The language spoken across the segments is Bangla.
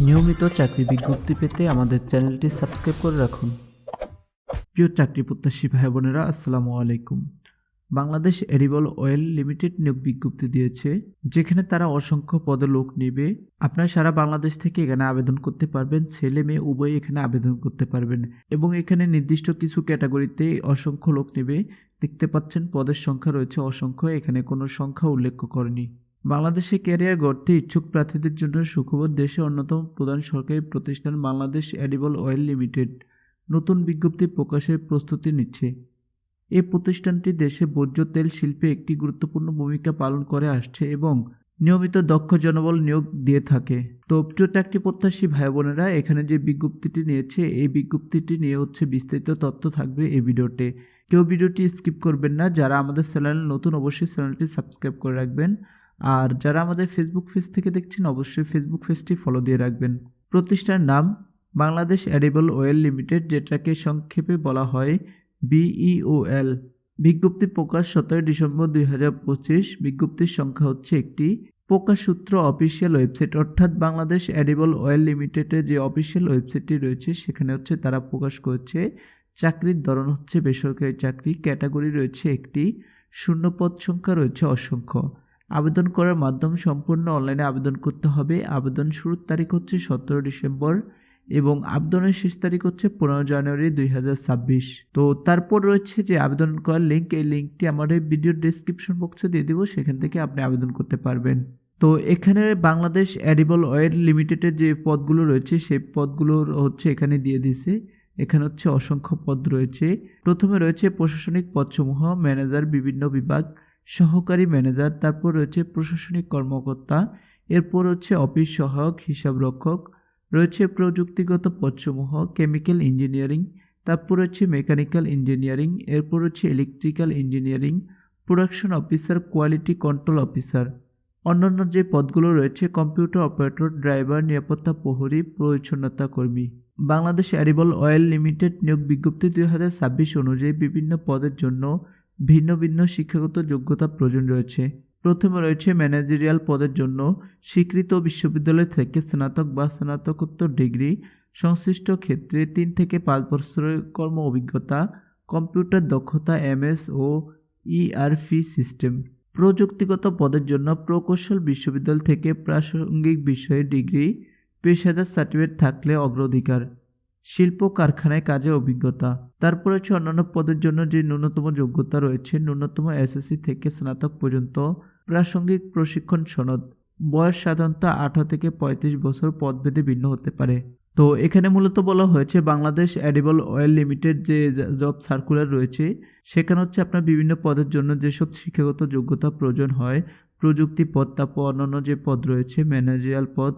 নিয়মিত চাকরি বিজ্ঞপ্তি পেতে আমাদের চ্যানেলটি সাবস্ক্রাইব করে রাখুন। প্রিয় চাকরি প্রত্যাশী ভাই বোনেরা, আসসালামু আলাইকুম। বাংলাদেশ এডিবল অয়েল লিমিটেড নিয়োগ বিজ্ঞপ্তি দিয়েছে, যেখানে তারা অসংখ্য পদে লোক নেবে। আপনারা সারা বাংলাদেশ থেকে এখানে আবেদন করতে পারবেন, ছেলে মেয়ে উভয়ই এখানে আবেদন করতে পারবেন এবং এখানে নির্দিষ্ট কিছু ক্যাটাগরিতে অসংখ্য লোক নেবে। দেখতে পাচ্ছেন পদের সংখ্যা রয়েছে অসংখ্য, এখানে কোনো সংখ্যা উল্লেখ করেনি। বাংলাদেশে ক্যারিয়ার গড়তে ইচ্ছুক প্রার্থীদের জন্য সুখবর, দেশের অন্যতম প্রধান সরকারি প্রতিষ্ঠান বাংলাদেশ এডিবল অয়েল লিমিটেড নতুন বিজ্ঞপ্তি প্রকাশের প্রস্তুতি নিচ্ছে। এই প্রতিষ্ঠানটি দেশে ভোজ্য তেল শিল্পে একটি গুরুত্বপূর্ণ ভূমিকা পালন করে আসছে এবং নিয়মিত দক্ষ জনবল নিয়োগ দিয়ে থাকে। তো প্রিয় চাকরি প্রত্যাশী ভাই বোনেরা, এখানে যে বিজ্ঞপ্তিটি নিয়েছে, এই বিজ্ঞপ্তিটি নিয়ে বিস্তারিত তথ্য থাকবে এই ভিডিওতে। কেউ ভিডিওটি স্কিপ করবেন না। যারা আমাদের চ্যানেল নতুন, অবশ্যই চ্যানেলটি সাবস্ক্রাইব করে রাখবেন। আর যারা আমাদের ফেসবুক পেজ থেকে দেখছেন, অবশ্যই ফেসবুক পেজটি ফলো দিয়ে রাখবেন। প্রতিষ্ঠানের নাম বাংলাদেশ এডিবল অয়েল লিমিটেড, যেটাকে সংক্ষেপে বলা হয় BEOL। বিজ্ঞপ্তি প্রকাশ 17 ডিসেম্বর 2025। বিজ্ঞপ্তির সংখ্যা হচ্ছে একটি। প্রকাশ সূত্র অফিসিয়াল ওয়েবসাইট, অর্থাৎ বাংলাদেশ এডিবল অয়েল লিমিটেডের যে অফিসিয়াল ওয়েবসাইটটি রয়েছে সেখানে তারা প্রকাশ করেছে। চাকরির ধরন হচ্ছে বেসরকারি চাকরি। ক্যাটাগরি রয়েছে একটি। শূন্যপদ সংখ্যা রয়েছে অসংখ্য। আবেদন করার মাধ্যম সম্পূর্ণ অনলাইনে আবেদন করতে হবে। আবেদন শুরুর তারিখ হচ্ছে 17 ডিসেম্বর এবং আবেদনের শেষ তারিখ হচ্ছে 15 জানুয়ারি 2026। তো তারপর রয়েছে যে আবেদন করার লিঙ্ক, এই লিঙ্কটি আমাদের ভিডিওর ডেসক্রিপশন বক্সে দিয়ে দেবো, সেখান থেকে আপনি আবেদন করতে পারবেন। তো এখানে বাংলাদেশ এডিবল অয়েল লিমিটেডের যে পদগুলো রয়েছে সেই পদগুলো এখানে দিয়ে দিছে। এখানে অসংখ্য পদ রয়েছে। প্রথমে রয়েছে প্রশাসনিক পদসমূহ, ম্যানেজার বিভিন্ন বিভাগ, সহকারী ম্যানেজার, তারপর রয়েছে প্রশাসনিক কর্মকর্তা, এরপর অফিস সহায়ক, হিসাবরক্ষক, রয়েছে প্রযুক্তিগত পদসমূহ, কেমিক্যাল ইঞ্জিনিয়ারিং, তারপর মেকানিক্যাল ইঞ্জিনিয়ারিং, এরপর electrical engineering, production officer, quality control officer. অন্যান্য যে পদগুলো রয়েছে কম্পিউটার অপারেটর, ড্রাইভার, নিরাপত্তা প্রহরী, পরিচ্ছন্নতা কর্মী। বাংলাদেশ এডিবল অয়েল লিমিটেড নিয়োগ বিজ্ঞপ্তি 2026 অনুযায়ী বিভিন্ন পদের জন্য ভিন্ন ভিন্ন শিক্ষাগত যোগ্যতা প্রয়োজন রয়েছে। প্রথমে রয়েছে ম্যানেজেরিয়াল পদের জন্য স্বীকৃত বিশ্ববিদ্যালয় থেকে স্নাতক বা স্নাতকোত্তর ডিগ্রি, সংশ্লিষ্ট ক্ষেত্রে 3 থেকে 5 বছরের কর্ম অভিজ্ঞতা, কম্পিউটার দক্ষতা, MS ও ERP সিস্টেম। প্রযুক্তিগত পদের জন্য প্রকৌশল বিশ্ববিদ্যালয় থেকে প্রাসঙ্গিক বিষয়ে ডিগ্রি, পেশাদার সার্টিফিকেট থাকলে অগ্রাধিকার, শিল্প কারখানায় কাজের অভিজ্ঞতা। তারপর অন্যান্য পদের জন্য যে ন্যূনতম যোগ্যতা রয়েছে, ন্যূনতম SSC থেকে স্নাতক পর্যন্ত, প্রাসঙ্গিক প্রশিক্ষণ সনদ। বয়স সাধারণত 18 থেকে 35 বছর, পদভেদে ভিন্ন হতে পারে। তো এখানে মূলত বলা হয়েছে বাংলাদেশ এডিবল অয়েল লিমিটেড যে জব সার্কুলার রয়েছে সেখানে আপনার বিভিন্ন পদের জন্য যেসব শিক্ষাগত যোগ্যতা প্রয়োজন হয়, প্রযুক্তি পদ, তারপর অন্যান্য যে পদ রয়েছে ম্যানেজারিয়াল পদ,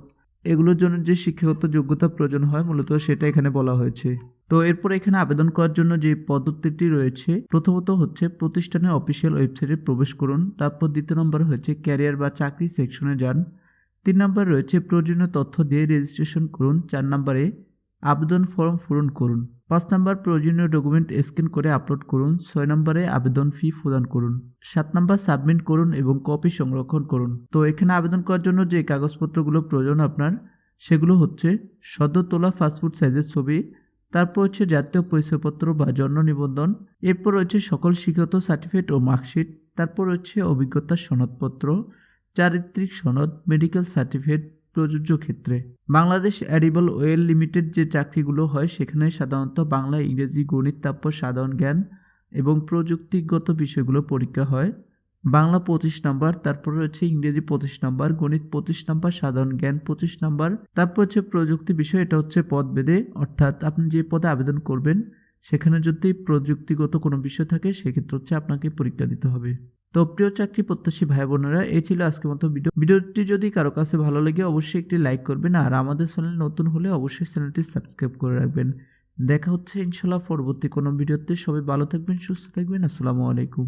এগুলোর জন্য যে শিক্ষাগত যোগ্যতা প্রয়োজন হয় মূলত সেটা এখানে বলা হয়েছে। তো এরপর এখানে আবেদন করার জন্য যে পদ্ধতিটি রয়েছে, প্রথমত প্রতিষ্ঠানের অফিসিয়াল ওয়েবসাইটে প্রবেশ করুন। তারপর দ্বিতীয় নম্বর ক্যারিয়ার বা চাকরি সেকশনে যান। 3 নম্বর প্রয়োজনীয় তথ্য দিয়ে রেজিস্ট্রেশন করুন। 4 নম্বরে আবেদন ফর্ম পূরণ করুন। 5 নম্বর প্রয়োজনীয় ডকুমেন্ট স্ক্যান করে আপলোড করুন। 6 নম্বরে আবেদন ফি প্রদান করুন। 7 নম্বর সাবমিট করুন এবং কপি সংরক্ষণ করুন। তো এখানে আবেদন করার জন্য যে কাগজপত্রগুলো প্রয়োজন আপনার, সেগুলো সদ্য তোলা পাসপোর্ট সাইজের ছবি, তারপর জাতীয় পরিচয়পত্র বা জন্ম নিবন্ধন, এরপর সকল শিক্ষাগত সার্টিফিকেট ও মার্কশিট, তারপর অভিজ্ঞতার সনদপত্র, চারিত্রিক সনদ, মেডিকেল সার্টিফিকেট প্রযোজ্য ক্ষেত্রে। বাংলাদেশ এডিবল অয়েল লিমিটেড যে চাকরিগুলো হয় সেখানে সাধারণত বাংলা, ইংরেজি, গণিত, তারপর সাধারণ জ্ঞান এবং প্রযুক্তিগত বিষয়গুলো পরীক্ষা হয়। বাংলা 25 নম্বর, তারপর ইংরেজি 25 নম্বর, গণিত 25 নম্বর, সাধারণ জ্ঞান 25 নম্বর, তারপর প্রযুক্তি বিষয়। এটা পদ ভেদে, অর্থাৎ আপনি যে পদে আবেদন করবেন সেখানে যদি প্রযুক্তিগত কোনো বিষয় থাকে সেক্ষেত্রে আপনাকে পরীক্ষা দিতে হবে। তো প্রিয় চাকরি প্রত্যাশী ভাই বোনেরা, এই ছিল আজকের মতো ভিডিওটি যদি কারো কাছে ভালো লাগে অবশ্যই একটি লাইক করবেন, আর আমাদের চ্যানেল নতুন হলে অবশ্যই চ্যানেলটি সাবস্ক্রাইব করে রাখবেন। দেখা হচ্ছে ইনশাল্লাহ পরবর্তী কোনো ভিডিওতে। সবাই ভালো থাকবেন, সুস্থ থাকবেন। আসসালামু আলাইকুম।